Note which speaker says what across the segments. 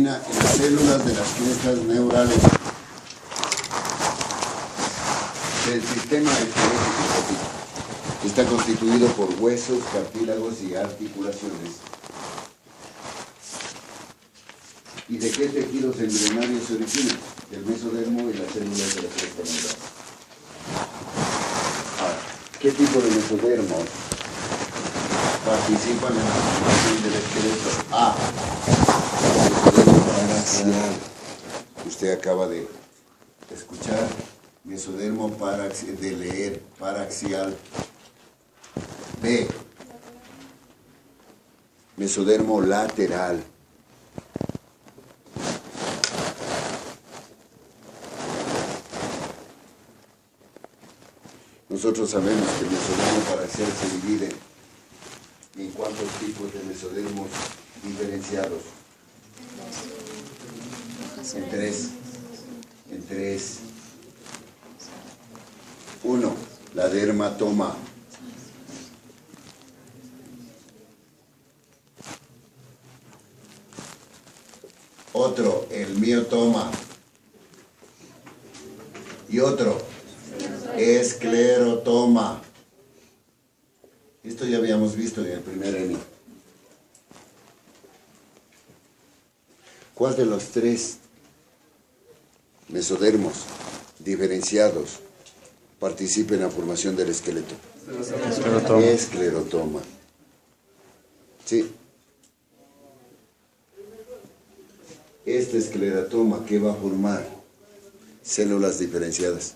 Speaker 1: denomina en las células de las crestas neurales del sistema esquelético. Está constituido por huesos, cartílagos y articulaciones. ¿Y de qué tejidos embrionarios se originan? Del mesodermo y las células de la cresta neural. Ahora, ¿qué tipo de mesodermo participan en la formación del esqueleto? A. Mesodermo paraxial. Usted acaba de escuchar. Mesodermo paraxial, de leer, paraxial. B. Mesodermo lateral. Nosotros sabemos que el mesodermo paraxial se divide en cuántos tipos de mesodermos diferenciados. En tres. 1. La dermatoma. Otro, el miotoma. Y otro, esclerotoma. Esto ya habíamos visto en el primer ENI. ¿Cuál de los tres mesodermos diferenciados participa en la formación del esqueleto? Esclerotoma. Esclerotoma. Sí. Este esclerotoma, ¿qué va a formar? Células diferenciadas.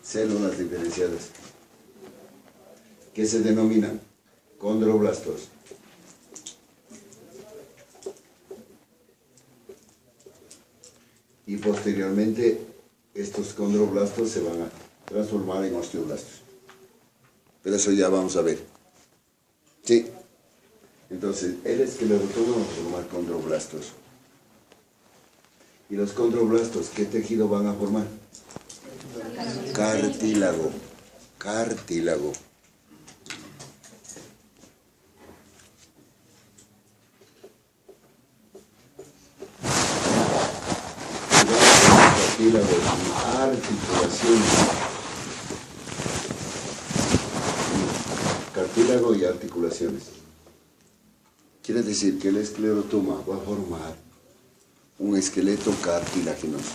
Speaker 1: Células diferenciadas. ¿Qué se denominan? Condroblastos. Y posteriormente estos condroblastos se van a transformar en osteoblastos. Pero eso ya vamos a ver. Sí. Entonces, el esclerotoma va a formar condroblastos. ¿Y los condroblastos qué tejido van a formar? Cartílago. Cartílago. Cartílago y articulaciones. Cartílago y articulaciones. Quiere decir que el esclerotoma va a formar un esqueleto cartilaginoso.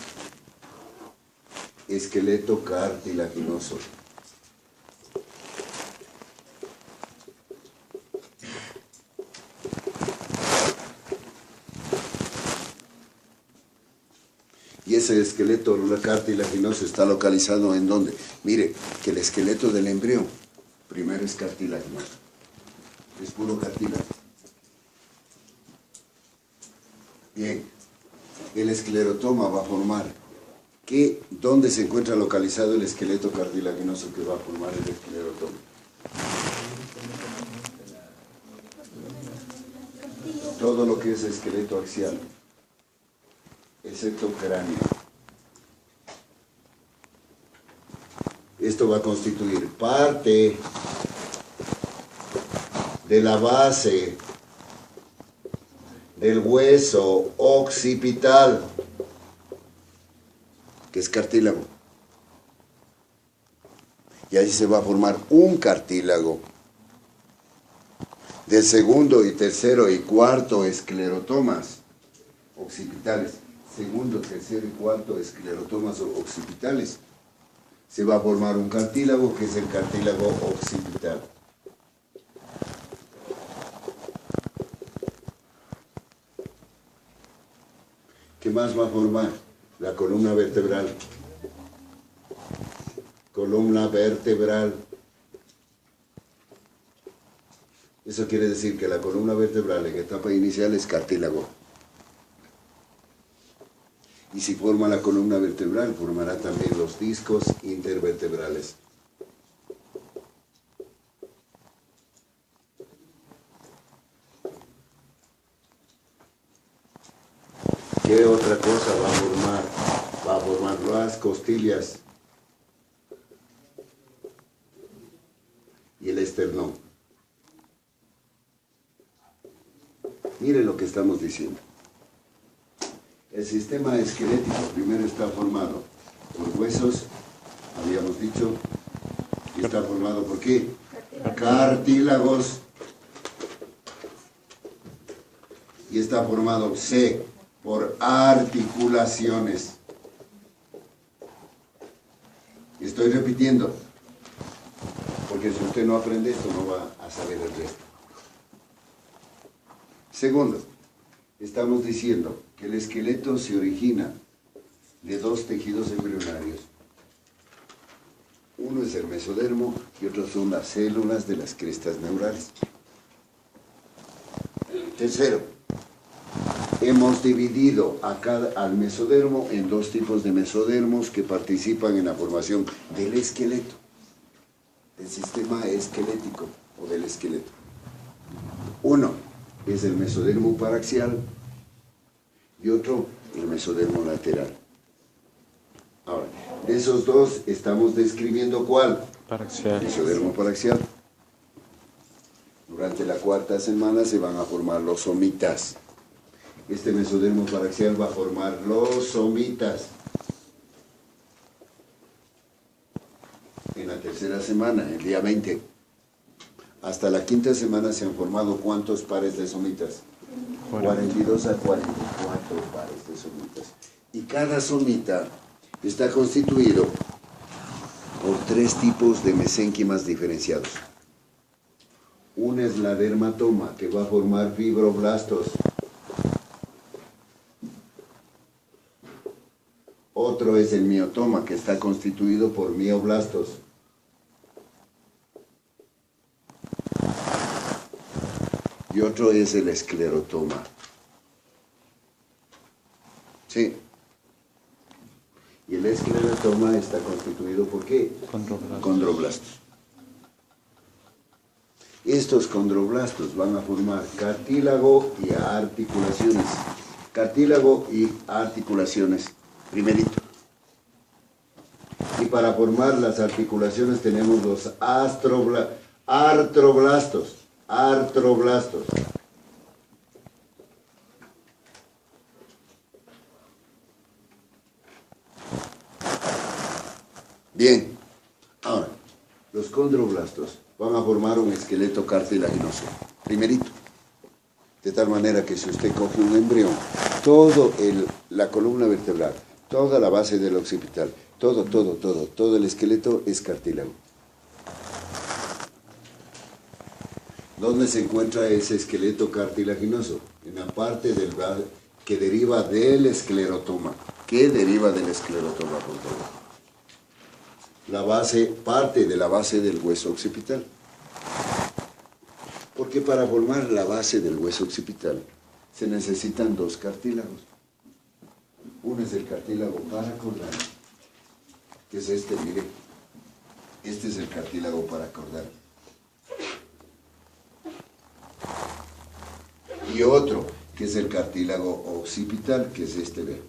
Speaker 1: Esqueleto cartilaginoso. Y ese esqueleto cartilaginoso está localizado ¿en dónde? Mire, que el esqueleto del embrión primero es cartilaginoso. Es puro cartílago. Bien, el esclerotoma va a formar, ¿dónde se encuentra localizado el esqueleto cartilaginoso que va a formar el esclerotoma? Todo lo que es esqueleto axial, excepto cráneo. Esto va a constituir parte de la base del hueso occipital, que es cartílago. Y ahí se va a formar un cartílago. Del segundo y tercero y cuarto esclerotomas occipitales. Segundo, tercero y cuarto esclerotomas occipitales. Se va a formar un cartílago que es el cartílago occipital. ¿Qué más va a formar? La columna vertebral. Columna vertebral. Eso quiere decir que la columna vertebral en etapa inicial es cartílago. Y si forma la columna vertebral, formará también los discos intervertebrales. ¿Qué otra cosa va a formar? Va a formar las costillas y el esternón. Miren lo que estamos diciendo. El sistema esquelético primero está formado por huesos, habíamos dicho, y está formado por ¿qué? Cartílagos. Y está formado C, por articulaciones. Estoy repitiendo, porque si usted no aprende esto no va a saber el resto. Segundo, estamos diciendo que el esqueleto se origina de dos tejidos embrionarios. Uno es el mesodermo y otro son las células de las crestas neurales. Tercero, hemos dividido al mesodermo en dos tipos de mesodermos que participan en la formación del esqueleto, del sistema esquelético o del esqueleto. Uno es el mesodermo paraxial y otro el mesodermo lateral. Ahora, de esos dos estamos describiendo ¿cuál?
Speaker 2: Paraxial.
Speaker 1: Mesodermo paraxial. Durante la cuarta semana se van a formar los somitas. Este mesodermo paraxial va a formar los somitas. En la tercera semana, el día 20, hasta la quinta semana se han formado ¿cuántos pares de somitas? 42 a 44 pares de somitas. Y cada somita está constituido por tres tipos de mesénquimas diferenciados. Una es la dermatoma, que va a formar fibroblastos. Otro es el miotoma, que está constituido por mioblastos. Y otro es el esclerotoma. Sí. Y el esclerotoma está constituido por ¿qué? Condroblastos. Estos condroblastos van a formar cartílago y articulaciones. Cartílago y articulaciones, primerito. Y para formar las articulaciones tenemos los artroblastos. Artroblastos. Bien, ahora, los condroblastos van a formar un esqueleto cartilaginoso, primerito. De tal manera que si usted coge un embrión, la columna vertebral, toda la base del occipital, todo el esqueleto es cartílago. ¿Dónde se encuentra ese esqueleto cartilaginoso? En la parte que deriva del esclerotoma. ¿Qué deriva del esclerotoma, por favor? Parte de la base del hueso occipital. Porque para formar la base del hueso occipital se necesitan dos cartílagos. Uno es el cartílago paracordal, que es este, mire. Este es el cartílago paracordal. Y otro, que es el cartílago occipital, que es este, ve.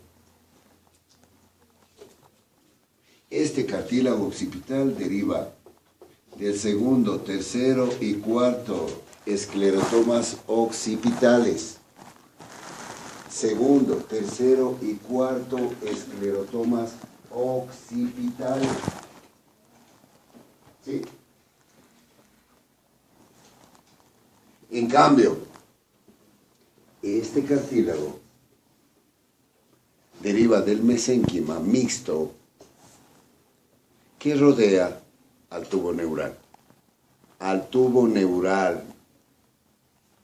Speaker 1: Este cartílago occipital deriva del segundo, tercero y cuarto esclerotomas occipitales. Segundo, tercero y cuarto esclerotomas occipitales. ¿Sí? En cambio, este cartílago deriva del mesénquima mixto que rodea al tubo neural. Al tubo neural.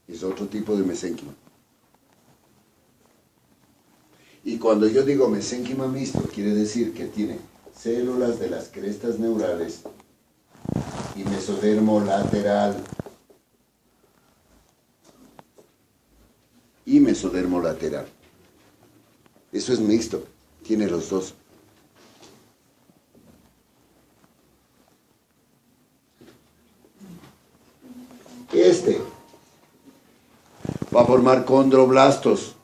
Speaker 1: Es otro tipo de mesénquima. Y cuando yo digo mesénquima mixto, quiere decir que tiene células de las crestas neurales y mesodermo lateral. Y mesodermo lateral. Eso es mixto, tiene los dos. Este va a formar condroblastos.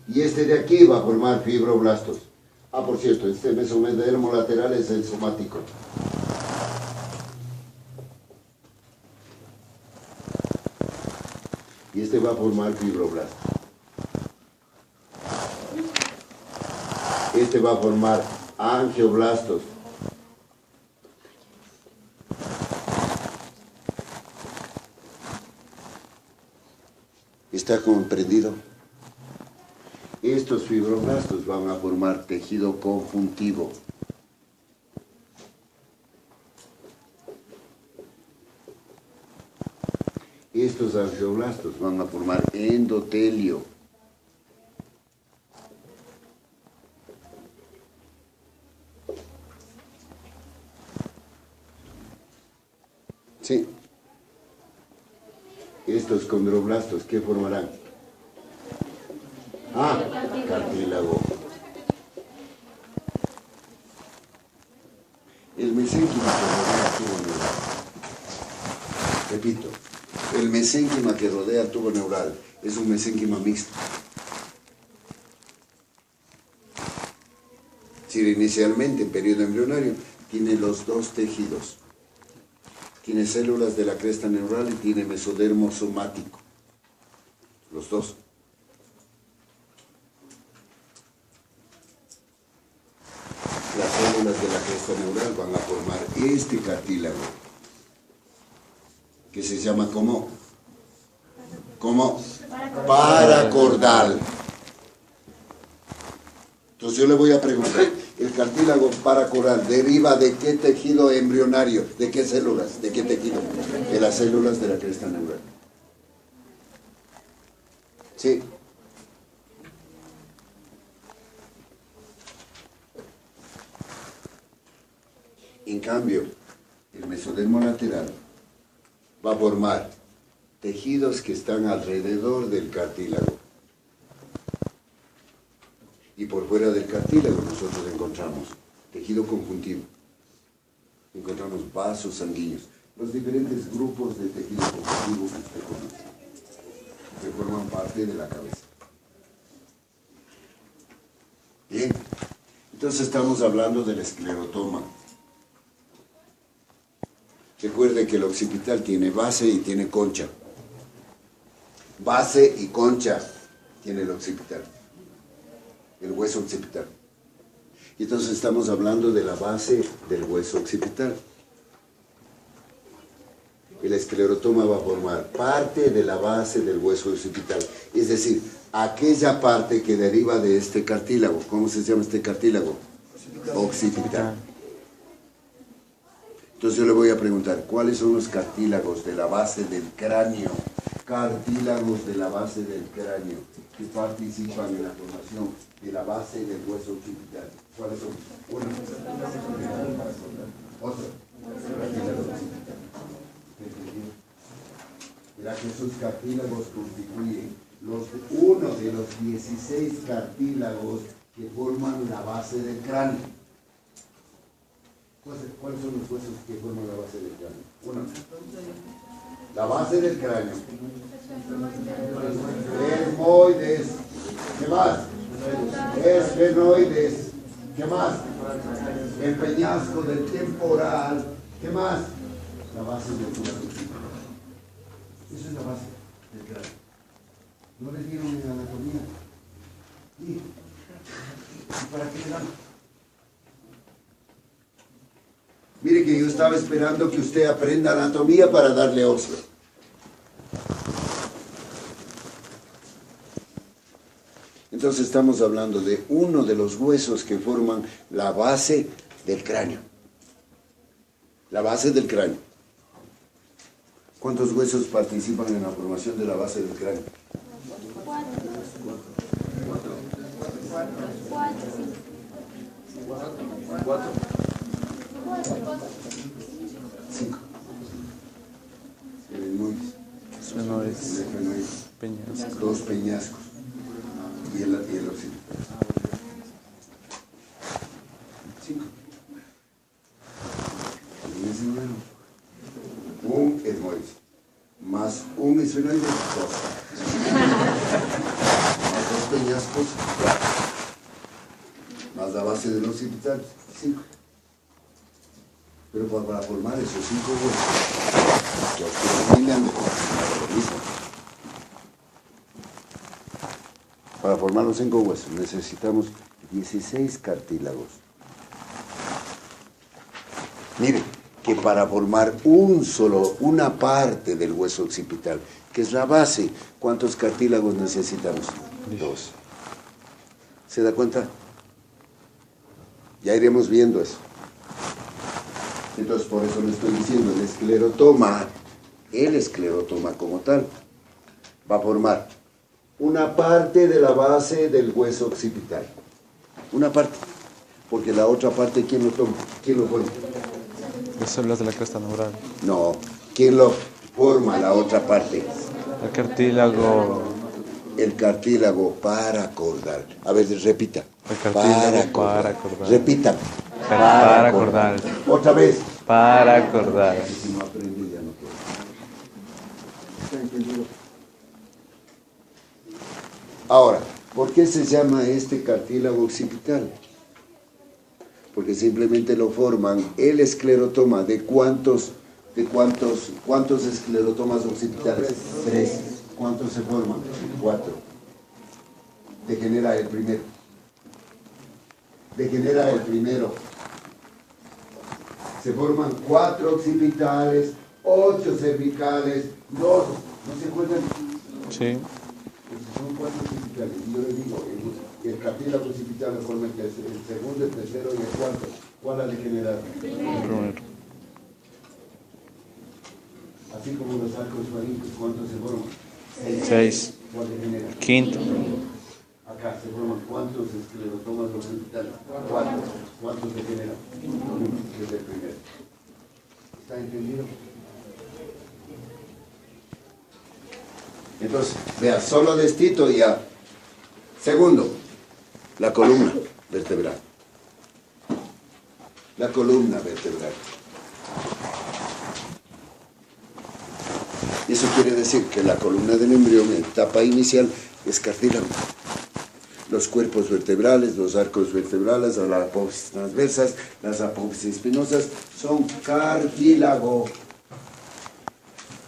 Speaker 1: Y este de aquí va a formar fibroblastos. Ah, por cierto, este mesodermo lateral es el somático. Y este va a formar fibroblastos. Este va a formar angioblastos. ¿Está comprendido? Estos fibroblastos van a formar tejido conjuntivo. Estos angioblastos van a formar endotelio. Sí. Estos condroblastos, ¿qué formarán? Cartílago. El mesénquima que rodea el tubo neural. Repito, el mesénquima que rodea el tubo neural es un mesénquima mixto. Es decir, inicialmente en periodo embrionario tiene los dos tejidos. Tiene células de la cresta neural y tiene mesodermo somático. Los dos. Las células de la cresta neural van a formar este cartílago, que se llama como paracordal. Entonces yo le voy a preguntar, ¿el cartílago paracordal deriva de qué tejido embrionario? ¿De qué células? ¿De qué tejido? De las células de la cresta neural. Sí. En cambio, el mesodermo lateral va a formar tejidos que están alrededor del cartílago. Y por fuera del cartílago nosotros encontramos tejido conjuntivo. Encontramos vasos sanguíneos. Los diferentes grupos de tejido conjuntivo que usted conoce, que forman parte de la cabeza. Bien. Entonces estamos hablando del esclerotoma. Recuerde que el occipital tiene base y tiene concha. Base y concha tiene el occipital. El hueso occipital. Y entonces estamos hablando de la base del hueso occipital. El esclerotoma va a formar parte de la base del hueso occipital. Es decir, aquella parte que deriva de este cartílago. ¿Cómo se llama este cartílago? Occipital. Entonces yo le voy a preguntar, ¿cuáles son los cartílagos de la base del cráneo? Cartílagos de la base del cráneo que participan en la formación de la base del hueso occipital. ¿Cuáles son? Uno. Otro. Cartílago occipital. Verá que esos cartílagos constituyen uno de los 16 cartílagos que forman la base del cráneo. ¿Cuáles son los huesos que forman la base del cráneo? Uno. La base del cráneo. Esmoides. ¿Qué más? Esfenoides. ¿Qué más? El peñasco del temporal. ¿Qué más? La base del cráneo. Esa es la base del cráneo. ¿No les dieron en anatomía? ¿Y para qué le dan? Mire que yo estaba esperando que usted aprenda anatomía para darle óseo. Entonces estamos hablando de uno de los huesos que forman la base del cráneo. La base del cráneo. ¿Cuántos huesos participan en la formación de la base del cráneo? Cuatro. 5. El esfenoides. Peñascos. 2 peñascos. Y el occipital. 5. Un esmoides. Más un esfenoide, 2. Más 2 peñascos, 4. Más la base del occipital, 5. Pero para formar esos 5 huesos, los que familian de lo mismo. Para formar los 5 huesos necesitamos 16 cartílagos. Mire, que para formar una parte del hueso occipital, que es la base, ¿cuántos cartílagos necesitamos? 2. ¿Se da cuenta? Ya iremos viendo eso. Entonces, por eso le estoy diciendo, el esclerotoma como tal, va a formar una parte de la base del hueso occipital. Una parte. Porque la otra parte, ¿quién lo toma? ¿Quién lo pone?
Speaker 2: Las células de la cresta neural.
Speaker 1: No. ¿Quién lo forma la otra parte?
Speaker 2: El cartílago.
Speaker 1: El cartílago paracordal. A ver, repita.
Speaker 2: El cartílago paracordal.
Speaker 1: Repita.
Speaker 2: Paracordal.
Speaker 1: Otra vez.
Speaker 2: Paracordal.
Speaker 1: Si no aprende, ya no puede. ¿Está entendido? Ahora, ¿por qué se llama este cartílago occipital? Porque simplemente lo forman el esclerotoma. ¿De cuántos esclerotomas occipitales? 3. ¿Cuántos se forman? 4. Degenera el primero. Se forman 4 occipitales, 8 cervicales, 2. ¿No se acuerdan?
Speaker 2: Sí.
Speaker 1: Son 4 occipitales. Y yo les digo, el cartílago occipital lo forma el segundo, el tercero y el cuarto. ¿Cuál ha degenerado?
Speaker 2: El primero.
Speaker 1: Así como los arcos faríngicos, ¿cuántos se forman?
Speaker 2: 6.
Speaker 1: ¿Cuál degenera?
Speaker 2: Quinto.
Speaker 1: Acá se forman ¿cuántos esclerotomas occipitales? 4. ¿Cuántos degeneran? 1, que es el primero. ¿Está entendido? Entonces, vea, solo de estito ya. Segundo, la columna vertebral. La columna vertebral. Eso quiere decir que la columna del embrión, en etapa inicial, es cartílago. Los cuerpos vertebrales, los arcos vertebrales, las apófisis transversas, las apófisis espinosas, son cartílago.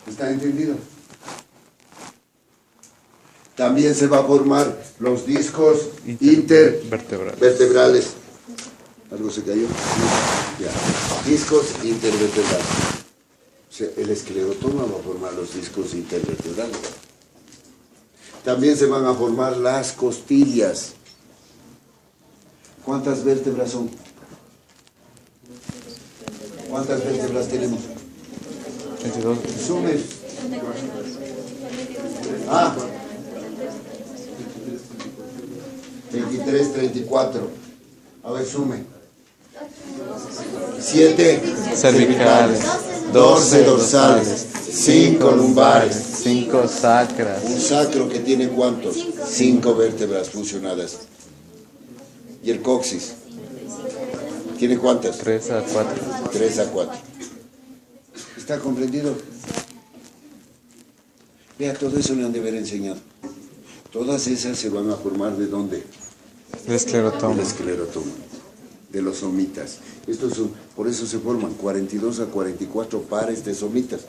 Speaker 1: ¿Está entendido? También se va a formar los discos intervertebrales. ¿Algo se cayó? Ya. Discos intervertebrales. O sea, el esclerotoma va a formar los discos intervertebrales. También se van a formar las costillas. ¿Cuántas vértebras son? ¿Cuántas vértebras tenemos?
Speaker 2: 32.
Speaker 1: Sumen. 23, 34. A ver, sume. 7
Speaker 2: Cervicales.
Speaker 1: 12 dorsales. 5 lumbares.
Speaker 2: 5 sacras.
Speaker 1: Un sacro que tiene ¿cuántos? 5 vértebras fusionadas. ¿Y el coxis? ¿Tiene cuántas?
Speaker 2: 3 a 4.
Speaker 1: 3 a 4. ¿Está comprendido? Vea, todo eso le han de haber enseñado. Todas esas se van a formar ¿de dónde?
Speaker 2: El esclerotoma.
Speaker 1: Del esclerotoma, de los somitas. Estos son, por eso se forman 42 a 44 pares de somitas.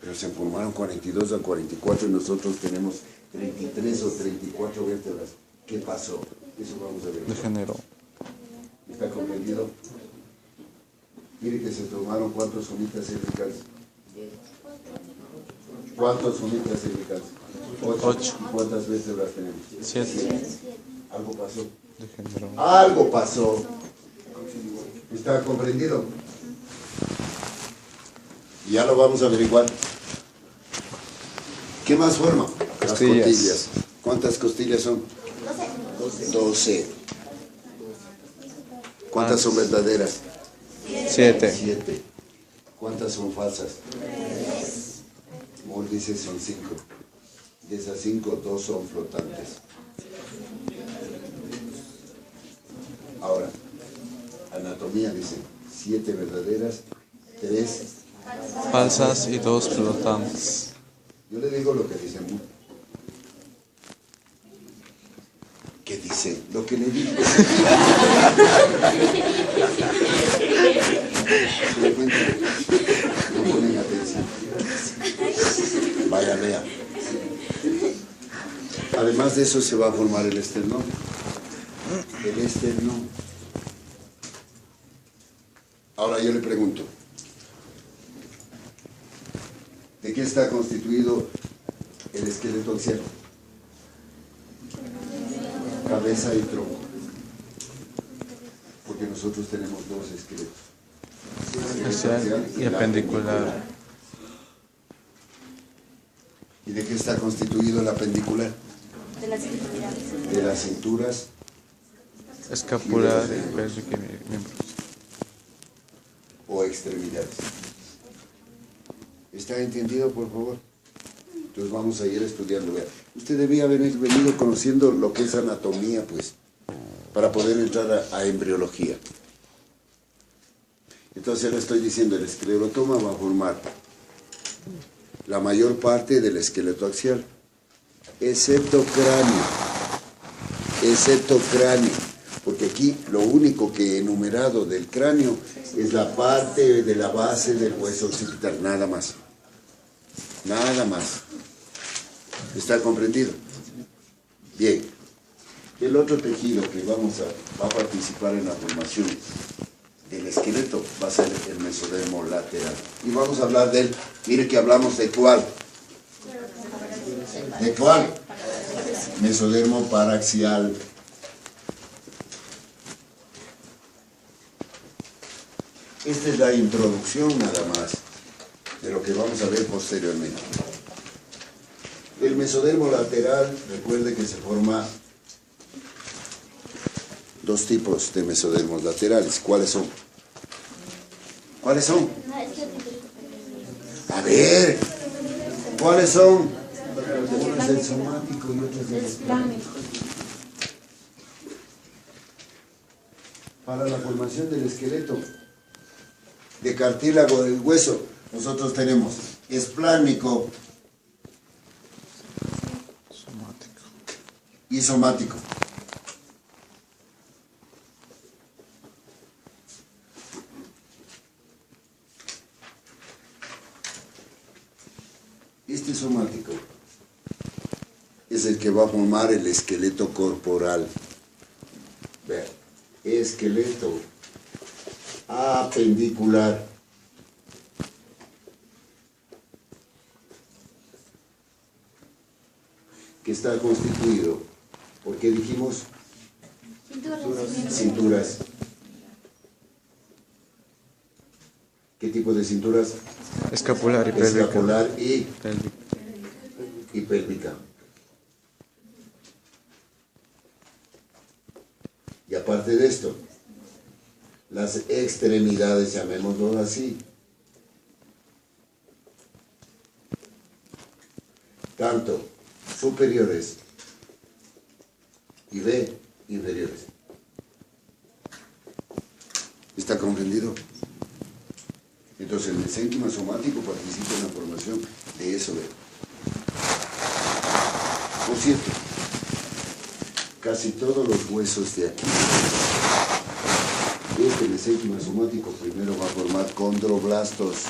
Speaker 1: Pero se formaron 42 a 44 y nosotros tenemos 33 o 34 vértebras. ¿Qué pasó? Eso vamos a ver.
Speaker 2: Degeneró.
Speaker 1: ¿Está comprendido? Mire que se formaron 4 somitas cervicales. ¿Cuántos somitas cervicales? 8. ¿Cuántas vértebras tenemos?
Speaker 2: 7.
Speaker 1: Algo pasó.
Speaker 2: Degeneró.
Speaker 1: Algo pasó. ¿Está comprendido? Ya lo vamos a averiguar. ¿Qué más forma? Las costillas. ¿Cuántas costillas son? 12. ¿Cuántas son verdaderas?
Speaker 2: 7.
Speaker 1: 7. ¿Cuántas son falsas? Moll dice son 5. De esas 5, 2 son flotantes. Ahora, anatomía dice 7 verdaderas, 3
Speaker 2: Falsas y 2 flotantes.
Speaker 1: Yo le digo lo que dice Moll. ¿Qué dice? Lo que le digo. ¿Se le cuenta? No ponen atención. Vaya, vea. A ver, además de eso se va a formar el esternón. El esternón. Ahora yo le pregunto, ¿de qué está constituido el esqueleto axial? Cabeza y tronco. Porque nosotros tenemos dos esqueletos.
Speaker 2: Axial y apendicular.
Speaker 1: ¿Y de qué está constituido el apendicular?
Speaker 3: De las extremidades.
Speaker 1: De las cinturas
Speaker 2: Escapular y pélvica y miembros.
Speaker 1: o extremidades. ¿Está entendido, por favor? Entonces vamos a ir estudiando. Vea, usted debía haber venido conociendo lo que es anatomía, pues, para poder entrar a embriología. Entonces le estoy diciendo, el esclerotoma va a formar la mayor parte del esqueleto axial, excepto cráneo, porque aquí lo único que he enumerado del cráneo es la parte de la base del hueso occipital, nada más. Nada más. ¿Está comprendido? Bien. El otro tejido que va a participar en la formación del esqueleto va a ser el mesodermo lateral. Y vamos a hablar de él. Mire que hablamos de cuál. ¿De cuál? Mesodermo paraxial. Esta es la introducción nada más de lo que vamos a ver posteriormente. El mesodermo lateral, recuerde que se forma dos tipos de mesodermos laterales. ¿Cuáles son? ¿Cuáles son? A ver, ¿cuáles son? Uno es el somático y otro es el esplánico. Para la formación del esqueleto de cartílago del hueso, nosotros tenemos esplánico y somático. Este somático es el que va a formar el esqueleto corporal. Vean, esqueleto apendicular. Que está constituido, porque dijimos cinturas. ¿Qué tipo de cinturas?
Speaker 2: Escapular y pélvica.
Speaker 1: Escapular
Speaker 2: Pélvica.
Speaker 1: y pélvica. Y aparte de esto, las extremidades, llamémoslo así, tanto superiores y B inferiores. ¿Está comprendido? Entonces el mesénquima somático participa en la formación de eso. Por cierto, casi todos los huesos de aquí, este mesénquima somático primero va a formar condroblastos.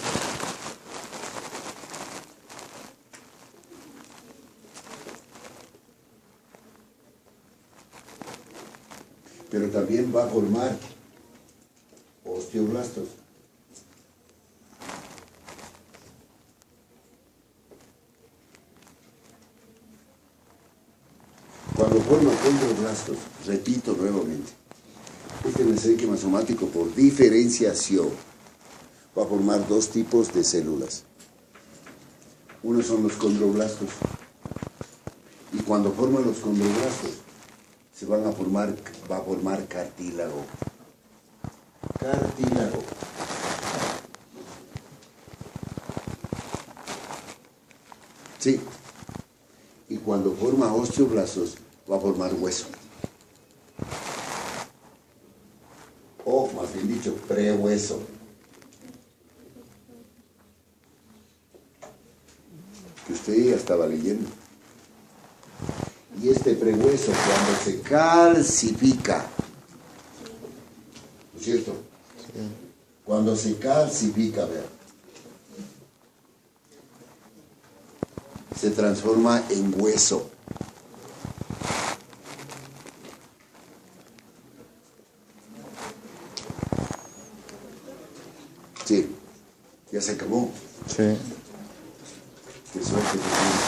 Speaker 1: Pero también va a formar osteoblastos. Cuando forma condroblastos, repito nuevamente, este mesénquima somático por diferenciación va a formar dos tipos de células. Uno son los condroblastos. Y cuando forman los condroblastos, va a formar cartílago. Cartílago. Sí. Y cuando forma osteoblastos, va a formar hueso. O, más bien dicho, prehueso. Que usted ya estaba leyendo. Y este prehueso, cuando se calcifica, ¿no es cierto? Sí. Cuando se calcifica, vean, se transforma en hueso. Sí, ya se acabó.
Speaker 2: Sí.
Speaker 1: Qué suerte que tienes.